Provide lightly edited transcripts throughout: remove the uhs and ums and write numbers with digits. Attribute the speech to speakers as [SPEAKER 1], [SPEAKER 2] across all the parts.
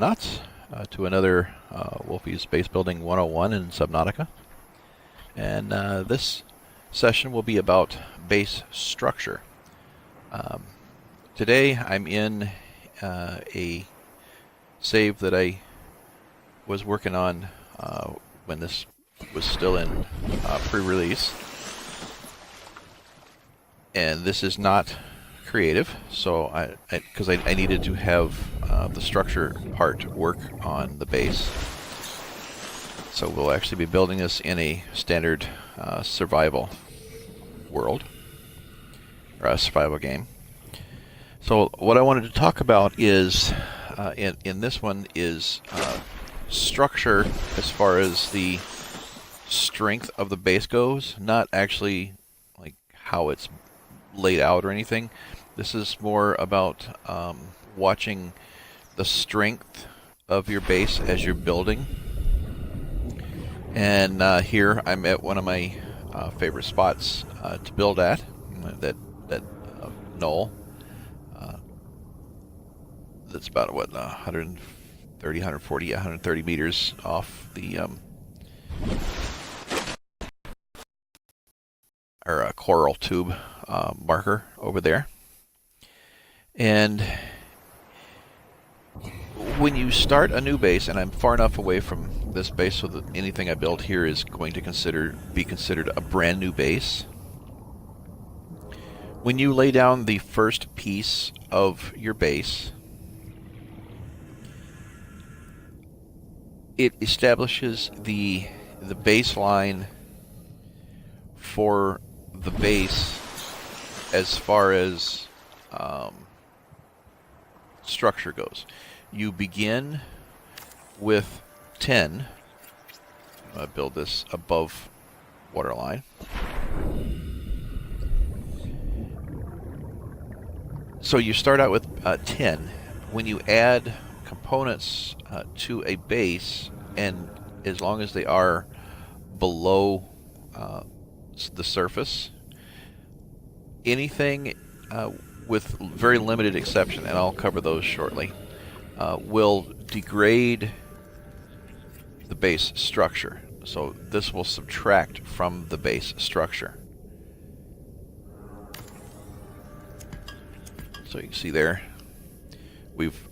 [SPEAKER 1] Subnauts to another Wolfie's Base Building 101 in Subnautica. And this session will be about base structure. Today I'm in a save that I was working on when this was still in pre-release. And this is not creative, so because I needed to have the structure part work on the base. So we'll actually be building this in a standard survival world, or a survival game. So what I wanted to talk about is, in this one, is structure as far as the strength of the base goes, not actually like how it's laid out or anything. This is more about watching the strength of your base as you're building. And here I'm at one of my favorite spots to build at, that knoll. That's about what 130, 140, 130 meters off the our coral tube marker over there. And when you start a new base, and I'm far enough away from this base so that anything I build here is going to be considered a brand new base. When you lay down the first piece of your base, it establishes the baseline for the base as far as structure goes. You begin with 10. I'm going to build this above waterline. So you start out with 10. When you add components to a base, and as long as they are below the surface, anything with very limited exception, and I'll cover those shortly, will degrade the base structure. So this will subtract from the base structure. So you can see there, we've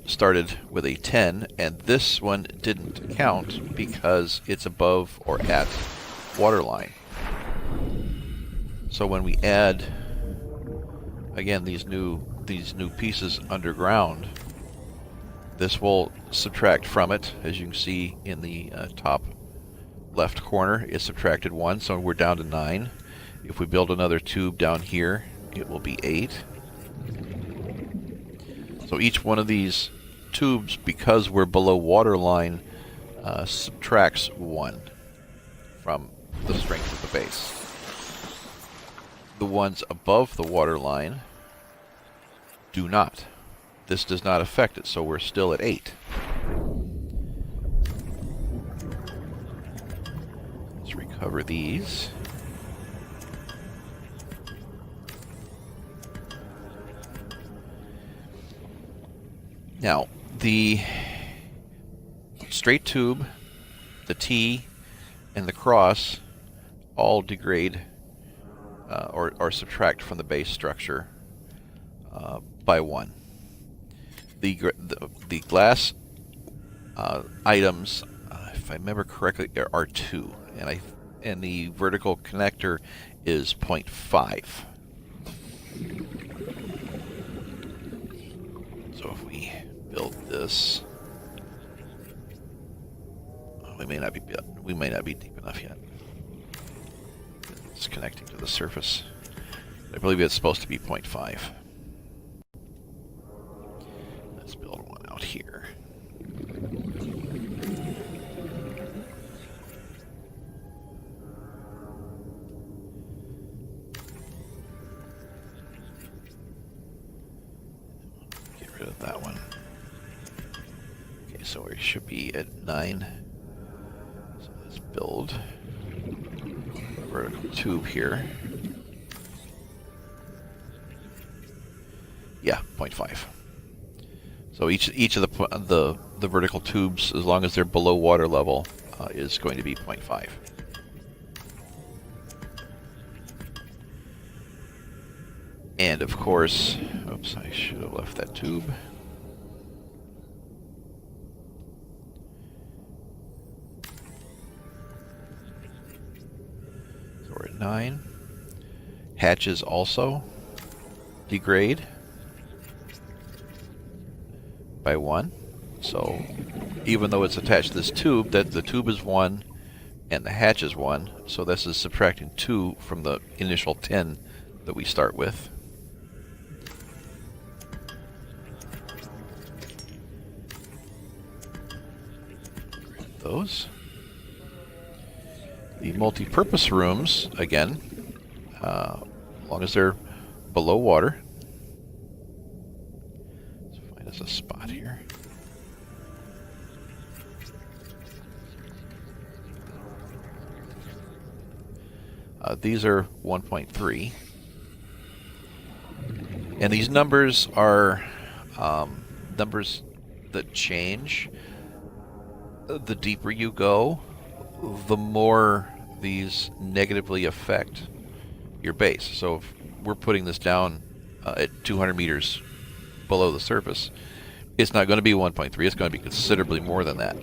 [SPEAKER 1] started with a 10, and this one didn't count because it's above or at waterline. So when we add, again, these new pieces underground, this will subtract from it. As you can see in the top left corner, it subtracted 1, so we're down to 9. If we build another tube down here, it will be 8. So each one of these tubes, because we're below waterline, subtracts 1 from the strength of the base. The ones above the waterline do not. This does not affect it, so we're still at 8. Let's recover these. Now, the straight tube, the T, and the cross all degrade or subtract from the base structure by 1. The glass items, if I remember correctly, are 2, and the vertical connector is 0.5. So if we build this, we may not be deep enough yet. It's connecting to the surface. I believe it's supposed to be 0.5. Let's build one out here. Get rid of that one. Okay, so we should be at 9. So let's build a vertical tube here. Yeah, 0.5. So each of the the vertical tubes, as long as they're below water level, is going to be 0.5. And of course, oops, I should have left that tube. So we're at 9. Hatches also degrade by 1. So even though it's attached to this tube, that the tube is 1 and the hatch is 1, so this is subtracting 2 from the initial 10 that we start with. Grab those. The multi-purpose rooms, again, as long as they're below water. Let's find us a spot here. These are 1.3. And these numbers are numbers that change. The deeper you go, the more these negatively affect your base. So if we're putting this down at 200 meters below the surface, it's not going to be 1.3. It's going to be considerably more than that.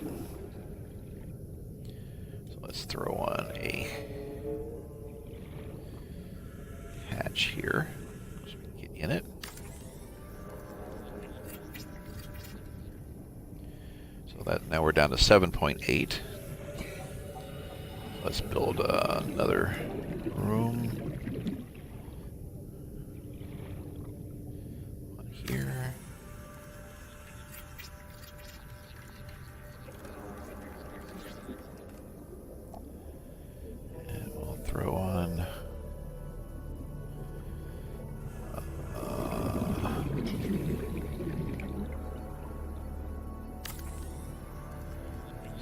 [SPEAKER 1] So let's throw on a hatch here so we can get in it. So that now we're down to 7.8. Let's build another room on here. And we'll throw on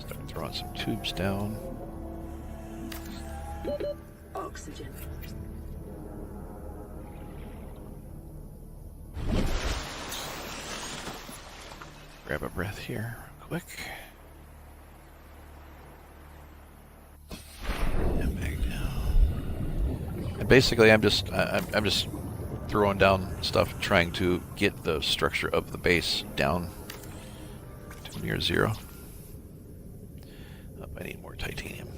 [SPEAKER 1] start throwing some tubes down.
[SPEAKER 2] Oxygen.
[SPEAKER 1] Grab a breath here, real quick. And back down. And basically, I'm just throwing down stuff, trying to get the structure of the base down to near 0. I need more titanium.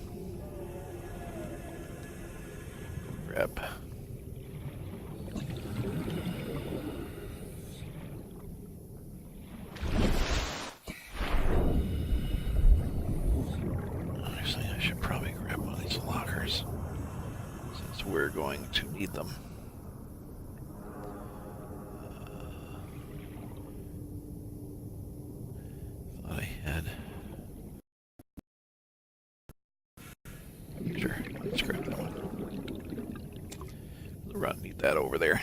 [SPEAKER 1] Grab. Actually, I should probably grab one of these lockers since we're going to need them. Thought I had. Sure, let's grab that one. Run, need that over there.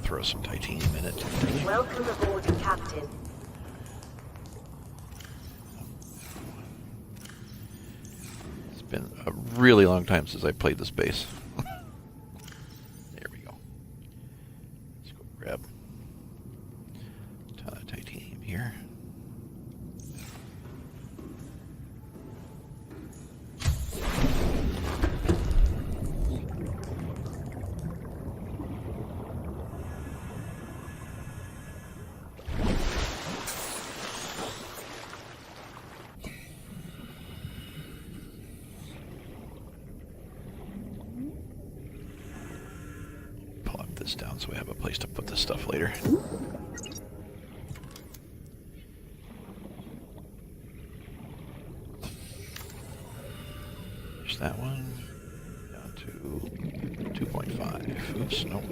[SPEAKER 1] Throw some titanium in it.
[SPEAKER 2] Welcome aboard, Captain.
[SPEAKER 1] It's been a really long time since I played this base. There we go. Let's go grab a ton of titanium here. This down so we have a place to put this stuff later. There's that one. Down to 2.5. Oops, nope.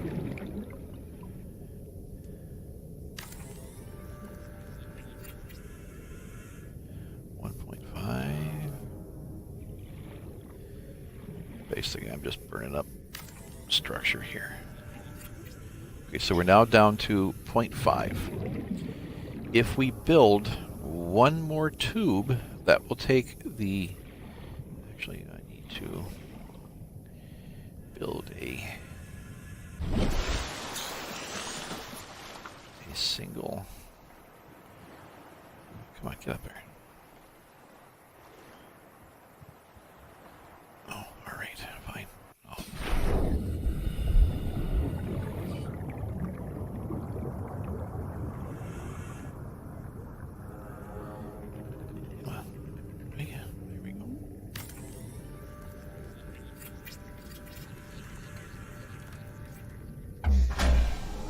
[SPEAKER 1] Basically, I'm just burning up structure here. Okay, so we're now down to 0.5. If we build one more tube, that will take the... Actually, I need to illegal. Come on, get up there. Oh, all right, fine. Oh. Come on. Yeah, there we go.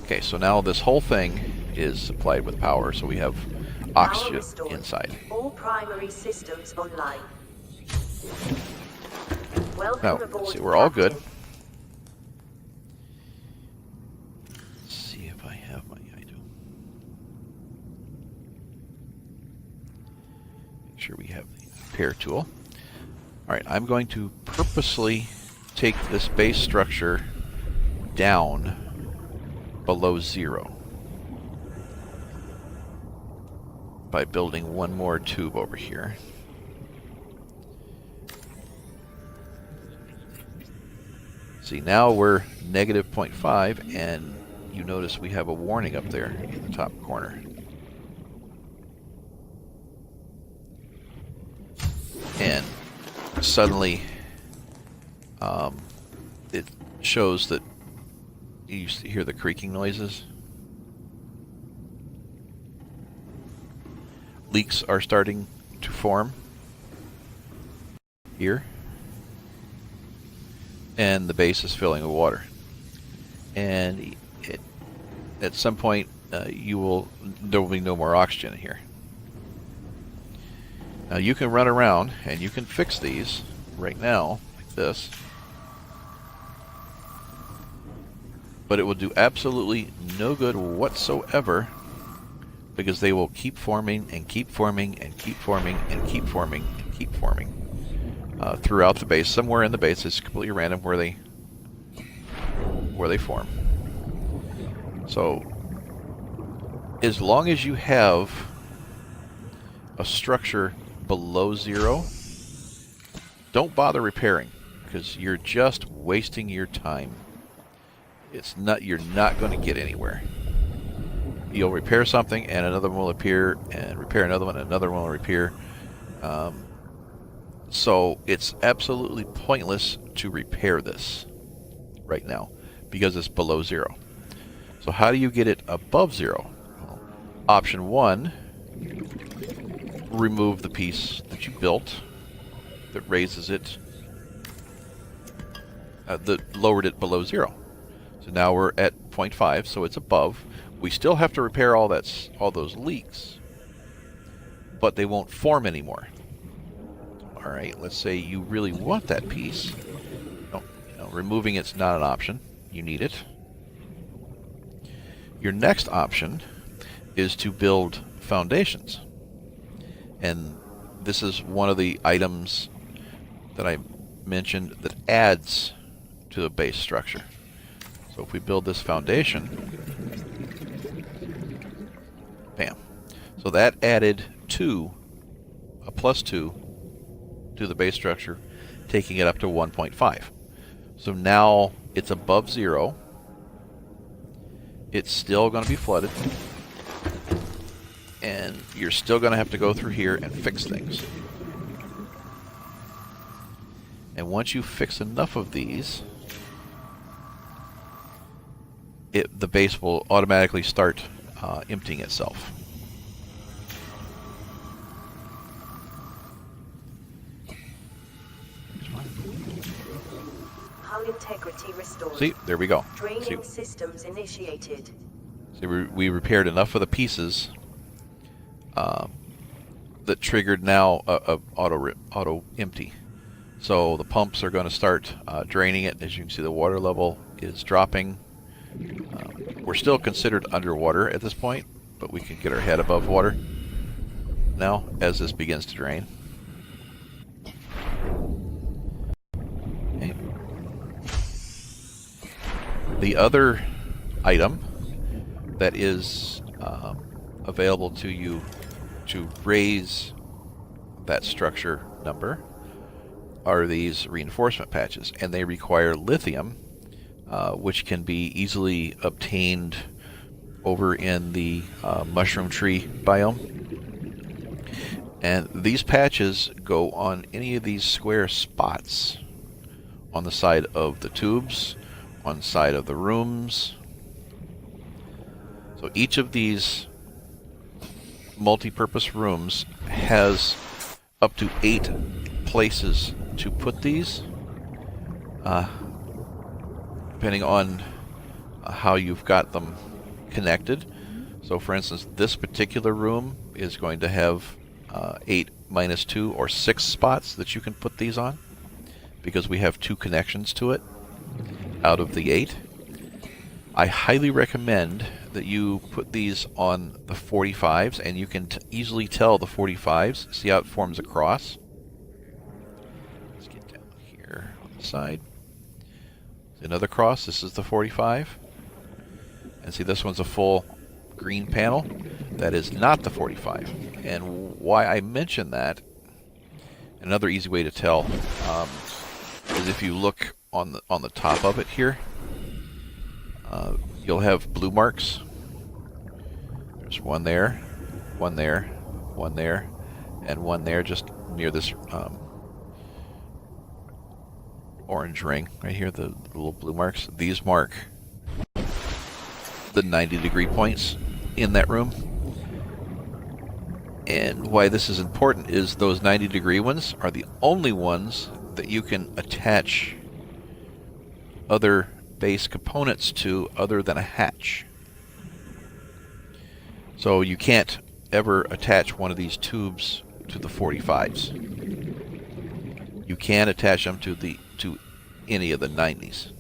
[SPEAKER 1] Okay, so now this whole thing is supplied with power, so we have oxygen inside.
[SPEAKER 2] All primary systems online. Welcome
[SPEAKER 1] Now,
[SPEAKER 2] aboard,
[SPEAKER 1] see, we're all good.
[SPEAKER 2] Captain.
[SPEAKER 1] Let's see if I have my... I do. Make sure we have the repair tool. Alright, I'm going to purposely take this base structure down below 0 by building one more tube over here. See, now we're negative 0.5, and you notice we have a warning up there in the top corner. And suddenly it shows that you hear the creaking noises. Leaks are starting to form here. And the base is filling with water. And at some point, there will be no more oxygen in here. Now you can run around and you can fix these right now, like this. But it will do absolutely no good whatsoever, because they will keep forming and keep forming and keep forming and keep forming and keep forming throughout the base. Somewhere in the base, it's completely random where they form. So as long as you have a structure below 0, don't bother repairing, because you're just wasting your time. You're not going to get anywhere. You'll repair something and another one will appear, and repair another one and another one will appear. So it's absolutely pointless to repair this right now because it's below 0. So how do you get it above 0? Well, option 1, remove the piece that you built that raises it, that lowered it below 0. So now we're at 0.5, so it's above. We still have to repair all those leaks, but they won't form anymore. All right, let's say you really want that piece. No, removing it's not an option. You need it. Your next option is to build foundations. And this is one of the items that I mentioned that adds to the base structure. So if we build this foundation, bam. So that added a plus 2 to the base structure, taking it up to 1.5. So now it's above 0. It's still going to be flooded. And you're still going to have to go through here and fix things. And once you fix enough of these, the base will automatically start emptying itself.
[SPEAKER 2] Hull integrity restored.
[SPEAKER 1] See, there we go.
[SPEAKER 2] Draining systems initiated.
[SPEAKER 1] See, we repaired enough of the pieces that triggered now a auto empty. So the pumps are going to start draining it. As you can see, the water level is dropping. We're still considered underwater at this point, but we can get our head above water now as this begins to drain. Okay. The other item that is available to you to raise that structure number are these reinforcement patches, and they require lithium, which can be easily obtained over in the mushroom tree biome. And these patches go on any of these square spots on the side of the tubes, on the side of the rooms. So each of these multi-purpose rooms has up to 8 places to put these, depending on how you've got them connected. So for instance, this particular room is going to have 8 minus 2 or 6 spots that you can put these on, because we have 2 connections to it out of the 8. I highly recommend that you put these on the 45s, and you can easily tell the 45s. See how it forms a cross? Let's get down here on the side. Another cross. This is the 45. And see, this one's a full green panel. That is not the 45. And why I mention that, another easy way to tell, is if you look on the top of it here, you'll have blue marks. There's one there, one there, one there, and one there just near this orange ring right here, the little blue marks. These mark the 90-degree points in that room. And why this is important is those 90-degree ones are the only ones that you can attach other base components to other than a hatch. So you can't ever attach one of these tubes to the 45s. You can attach them to any of the 90s.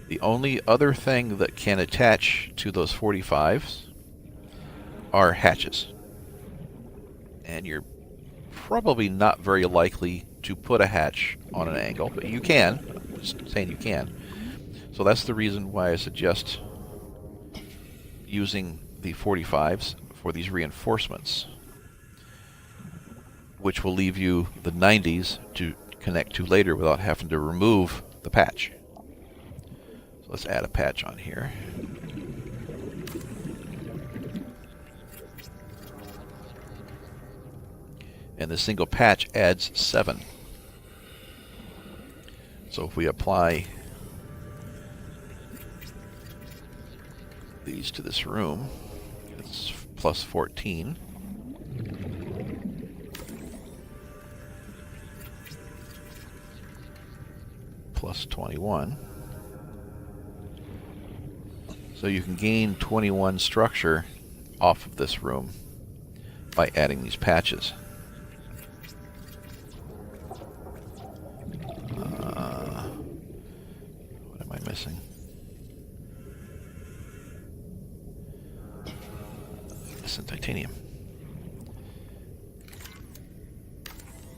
[SPEAKER 1] The only other thing that can attach to those 45s are hatches. And you're probably not very likely to put a hatch on an angle, but you can. I'm just saying you can. So that's the reason why I suggest using the 45s for these reinforcements, which will leave you the 90s to connect to later without having to remove the patch. So let's add a patch on here. And the single patch adds 7. So if we apply these to this room, it's plus 14. Plus 21. So you can gain 21 structure off of this room by adding these patches. What am I missing? Missing titanium.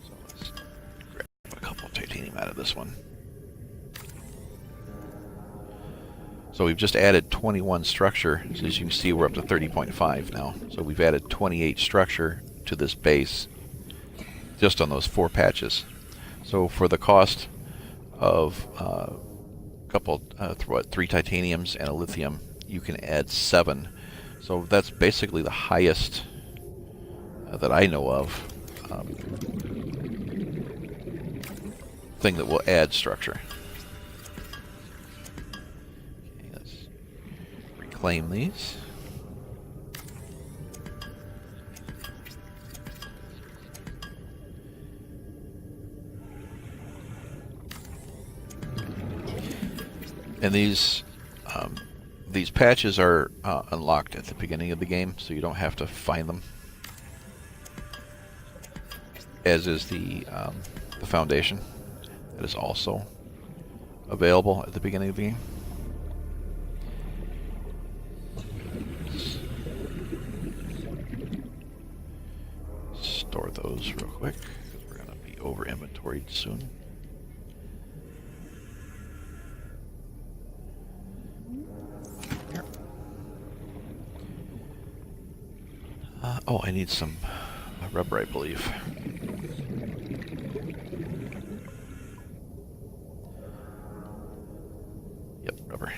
[SPEAKER 1] So let's grab a couple of titanium out of this one. So we've just added 21 structure. So as you can see, we're up to 30.5 now. So we've added 28 structure to this base just on those 4 patches. So for the cost of a couple, 3 titaniums and a lithium, you can add 7. So that's basically the highest that I know of thing that will add structure. Okay, let's reclaim these. And these patches are unlocked at the beginning of the game, so you don't have to find them. As is the foundation, that is also available at the beginning of the game. Store those real quick, because we're going to be over inventoried soon. Oh, I need some rubber, I believe. Yep, rubber.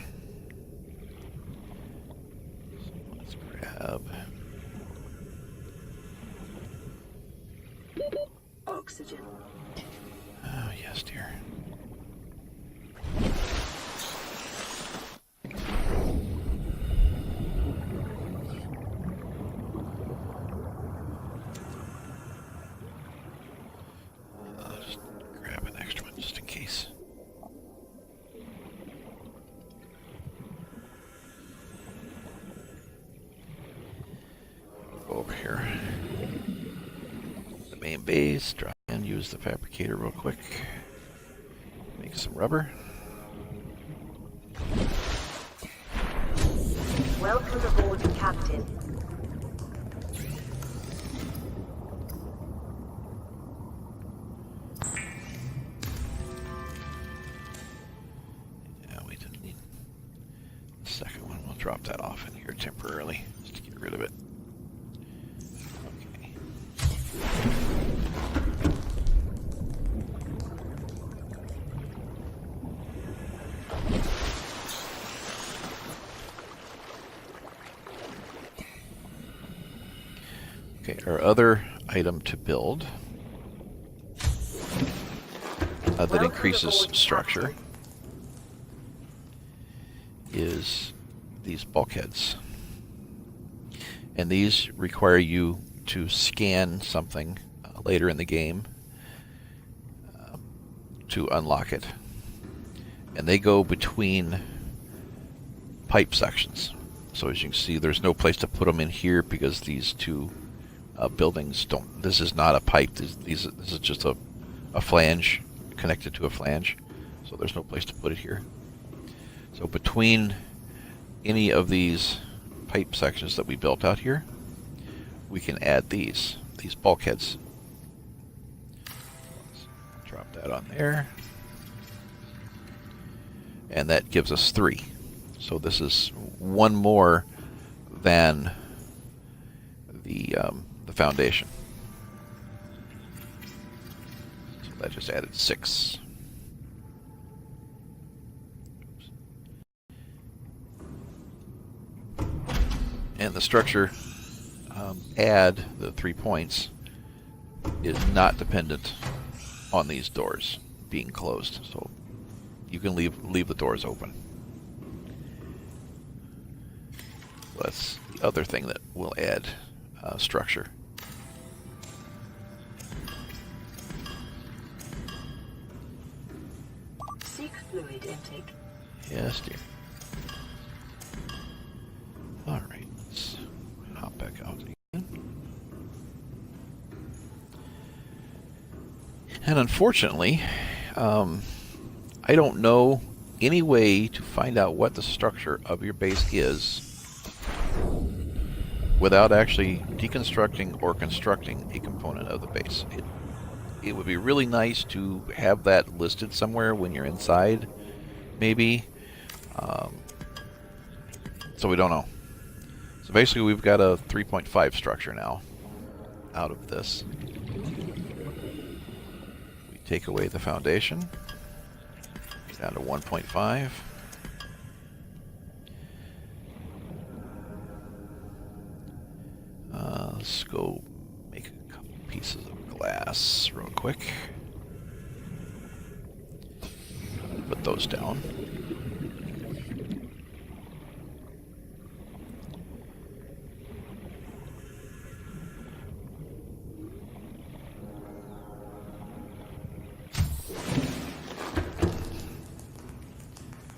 [SPEAKER 2] oxygen.
[SPEAKER 1] Oh, yes, dear. I'll just grab an extra one just in case. Go over here. The main base, drop in, use the fabricator real quick. Make some rubber.
[SPEAKER 2] Welcome aboard, Captain.
[SPEAKER 1] Yeah, we didn't need the second one. We'll drop that off in here temporarily just to get rid of it. Okay. Okay, our other item to build that increases structure is these bulkheads. And these require you to scan something later in the game to unlock it. And they go between pipe sections. So as you can see, there's no place to put them in here because these two buildings don't. This is not a pipe. This is just a flange connected to a flange. So there's no place to put it here. So between any of these pipe sections that we built out here, we can add these bulkheads. Let's drop that on there. And that gives us 3. So this is one more than the foundation. So that just added 6. And the structure add the 3 points is not dependent on these doors being closed. So you can leave the doors open. So that's the other thing that will add structure.
[SPEAKER 2] Seek fluid intake.
[SPEAKER 1] Yes, dear. All right, let's hop back out again. And unfortunately, I don't know any way to find out what the structure of your base is without actually deconstructing or constructing a component of the base. It would be really nice to have that listed somewhere when you're inside, maybe. So we don't know. So basically we've got a 3.5 structure now out of this. We take away the foundation, down to 1.5. Let's go make a couple pieces of glass real quick. Put those down.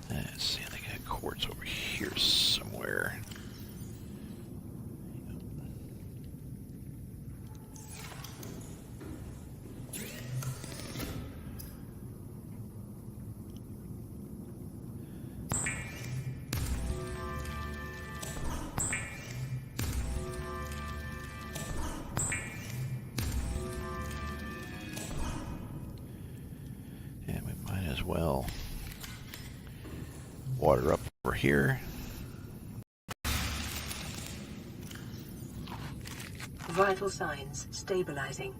[SPEAKER 1] Let's see, I think I had quartz over here somewhere. And we might as well water up over here.
[SPEAKER 2] Vital signs stabilizing.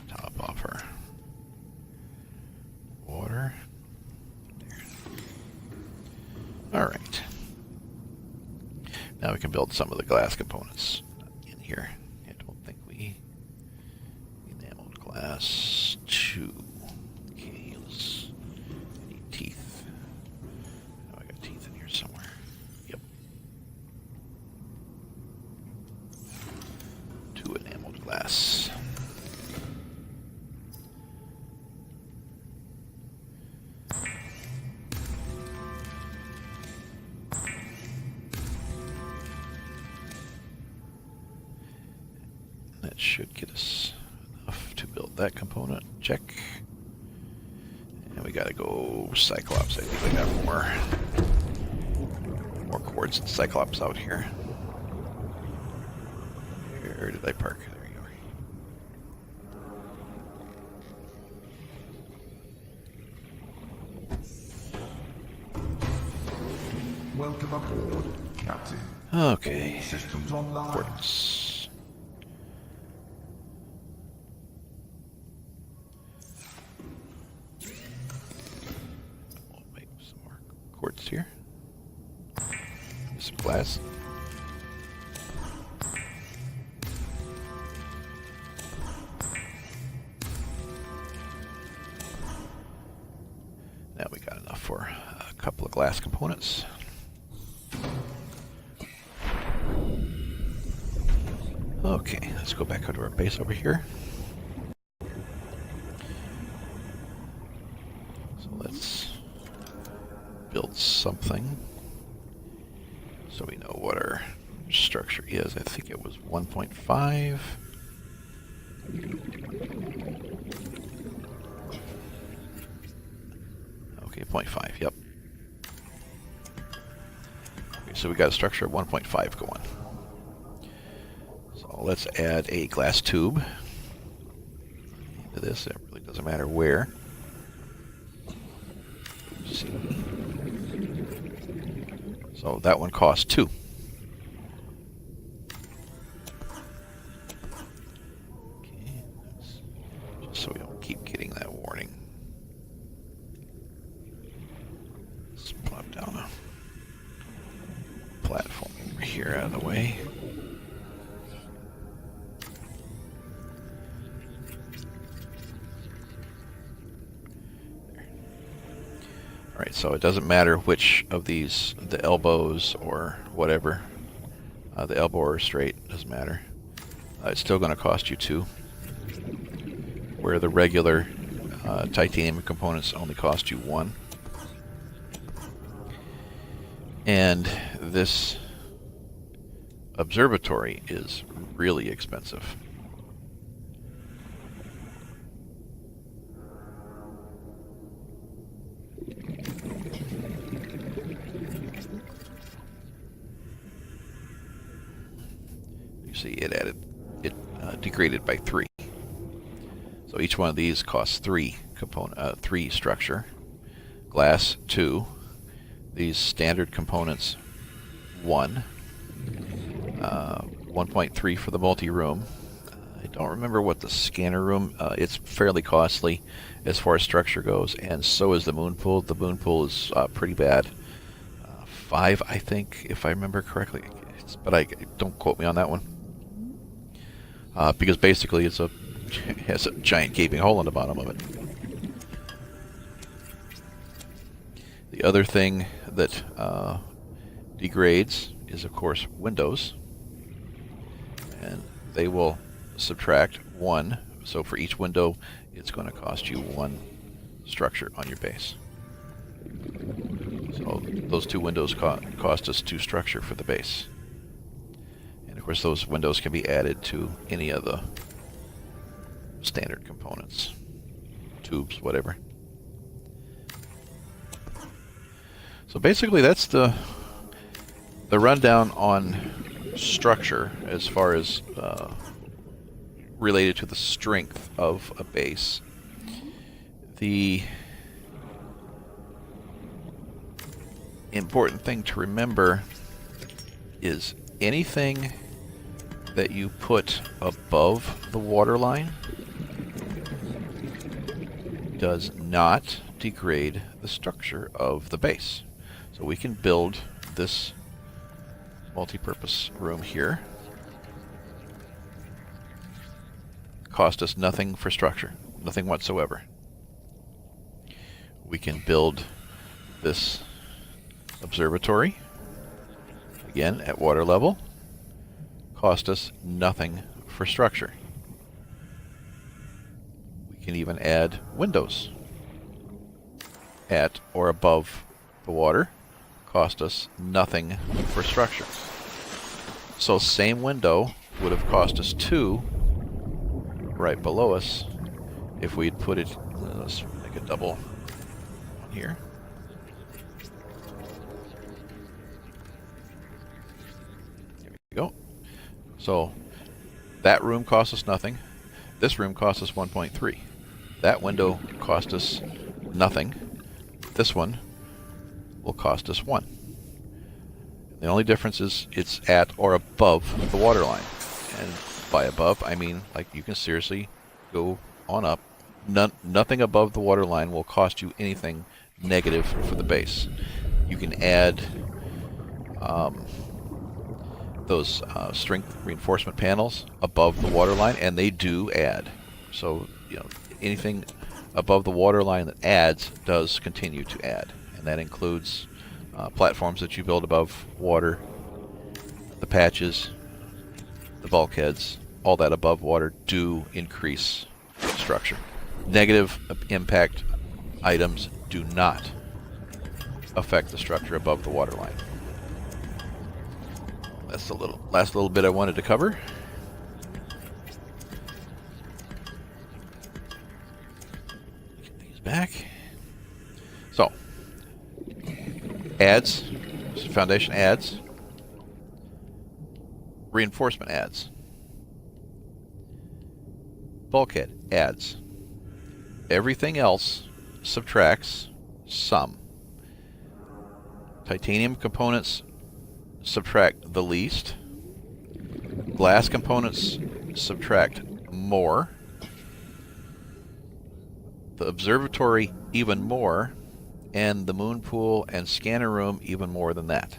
[SPEAKER 1] Top off our water. There. All right. can build some of the glass components in here. I don't think we enameled glass 2. Okay, let's need teeth. Oh, I got teeth in here somewhere. Yep. 2 enameled glass. That should get us enough to build that component. Check. And we gotta go Cyclops. I think I got more quartz and Cyclops out here. Where did I park? There you
[SPEAKER 3] are. Welcome aboard, Captain.
[SPEAKER 1] Okay.
[SPEAKER 3] All systems online.
[SPEAKER 1] Quartz. Quartz here. Some glass. Now we got enough for a couple of glass components. Okay, let's go back out to our base over here. So let's build something so we know what our structure is. I think it was 1.5. Okay, 0.5, yep. Okay, so we got a structure of 1.5 going. So let's add a glass tube to this. It really doesn't matter where. Let's see. So that one costs 2. Okay, just so we don't keep getting that warning. Let's plop down a platform over here out of the way. Alright, so it doesn't matter which of these, the elbows or whatever, the elbow or straight, doesn't matter. It's still going to cost you 2, where the regular titanium components only cost you 1. And this observatory is really expensive. See, it degraded by 3. So each one of these costs 3 structure. Glass 2. These standard components 1. 1.3 for the multi-room. I don't remember what the scanner room. It's fairly costly as far as structure goes, and so is the moon pool. The moon pool is pretty bad. 5, I think, if I remember correctly. But don't quote me on that one. Because basically it has a giant gaping hole in the bottom of it. The other thing that degrades is, of course, windows. And they will subtract 1. So for each window, it's going to cost you 1 structure on your base. So those 2 windows cost us 2 structure for the base. Of course, those windows can be added to any of the standard components, tubes, whatever. So basically, that's the rundown on structure as far as related to the strength of a base. The important thing to remember is anything that you put above the waterline does not degrade the structure of the base. So we can build this multi-purpose room here. Cost us nothing for structure, nothing whatsoever. We can build this observatory, again at water level. Cost us nothing for structure. We can even add windows at or above the water. Cost us nothing for structure. So same window would have cost us 2 right below us if we'd put it, let's make a double one here. There we go. So that room cost us nothing. This room cost us 1.3. That window cost us nothing. This one will cost us 1. The only difference is it's at or above the water line. And by above, I mean like you can seriously go on up. Nothing above the water line will cost you anything negative for the base. You can add those strength reinforcement panels above the water line, and they do add. So, you know, anything above the water line that adds does continue to add. And that includes platforms that you build above water, the patches, the bulkheads, all that above water do increase structure. Negative impact items do not affect the structure above the water line. That's the last little bit I wanted to cover. Get these back. So, adds, foundation adds, reinforcement adds, bulkhead adds. Everything else subtracts some. Titanium components subtract the least. Glass components subtract more. The observatory even more. And the moon pool and scanner room even more than that.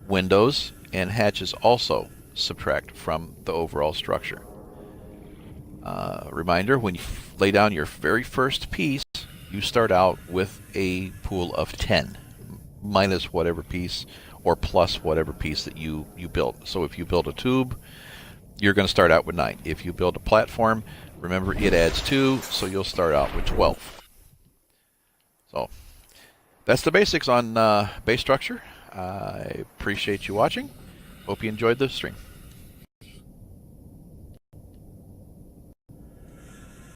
[SPEAKER 1] Windows and hatches also subtract from the overall structure. Reminder, when you lay down your very first piece, you start out with a pool of 10, minus whatever piece or plus whatever piece that you built. So if you build a tube, you're going to start out with 9. If you build a platform, remember it adds 2, so you'll start out with 12. So that's the basics on base structure. I appreciate you watching. Hope you enjoyed the stream.